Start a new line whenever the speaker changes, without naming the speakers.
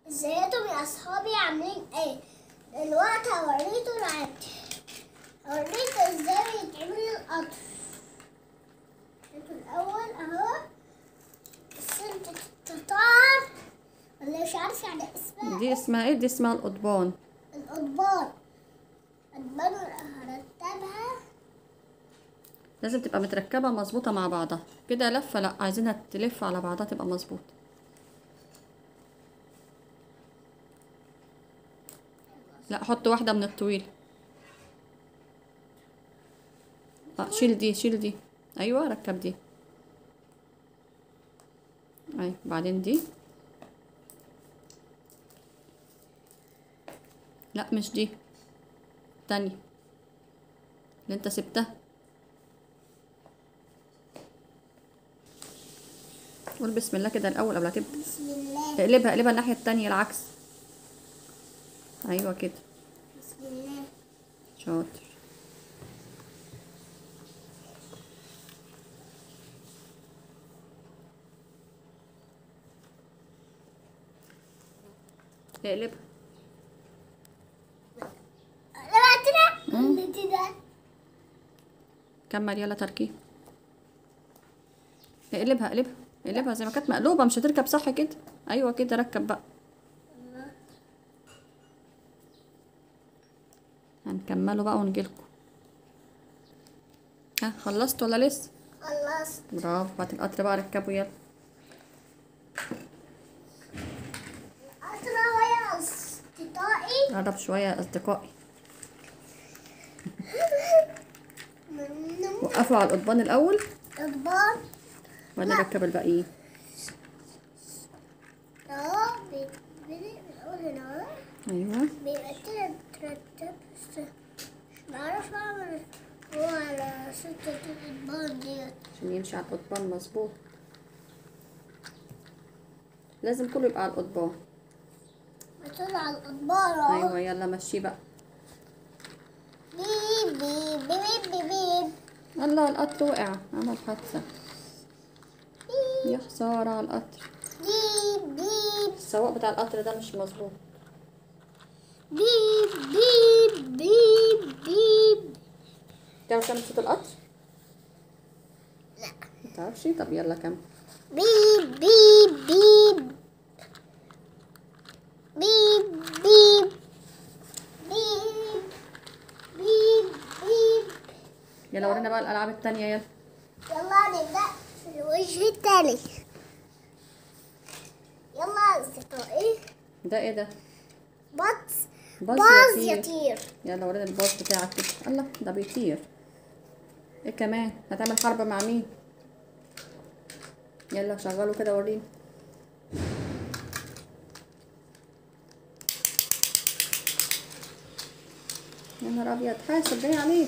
ازيكم يا اصحابي عاملين ايه؟ دلوقتي هوريكم لعبتي. هوريكم ازاي يتعمل القطر. انتوا الاول اهو سلة التتار ولا مش عارف يعني اسمها
دي اسمها ايه؟ دي اسمها القضبان.
القضبان. القضبان هرتبها.
لازم تبقى متركبة مظبوطة مع بعضها كده. لفة لا، عايزينها تلف على بعضها تبقى مظبوطة. لا، حط واحدة من الطويل. شيل دي، شيل دي. ايوه، ركب دي. ايوه، بعدين دي. لا، مش دي، تانية اللي انت سبتها. قول بسم الله كده الاول قبل ما تبدا.
بسم الله.
اقلبها اقلبها الناحية التانية العكس. ايوه كده.
بسم الله.
شاطر. اقلبها.
كده.
كمل يلا تركيب. اقلبها اقلبها اقلبها زي ما كانت مقلوبة، مش هتركب صح كده. ايوه كده، ركب بقى. هنكمله بقى ونجيلكوا. ها، خلصت ولا لسه؟
خلصت.
برافو. بعد القطر بقى ركبوا يلا.
القطر يا اصدقائي.
قرب شوية يا اصدقائي. وقفوا على القضبان الاول
قضبان.
وبعدين ركب الباقيين.
اهو بنقول هنا
ايوه.
بيبقى كده ترتب. بس بعرف اعمل هو على ستة القضبان ديت.
عشان يمشي على القضبان مظبوط. لازم كله يبقى على القضبان.
بطلع على القضبان اهو.
ايوه يلا مشي بقى.
بيب بيب بيب بيب بيب.
الله، القطر وقع، عمل حادثة. يا خسارة على القطر.
بيب بيب
السواق بتاع القطر ده مش مظبوط.
بيب بيب بيب بيب.
تعرف تعمل صوت القطر؟
لا.
متعرفش؟ طب يلا كمل.
بيب بيب بيب بيب بيب بيب بيب بيب.
يلا ورينا بقى الألعاب التانية يلا.
يلا نبدأ في الوجه التاني. يلا يا أصدقائي.
ده ايه ده؟
باص يطير.
يلا ورينا الباص بتاعك كده. الله، ده بيطير. ايه كمان؟ هتعمل حرب مع مين؟ يلا شغله كده وريني. يا نهار ابيض، حاسب جاي عليه.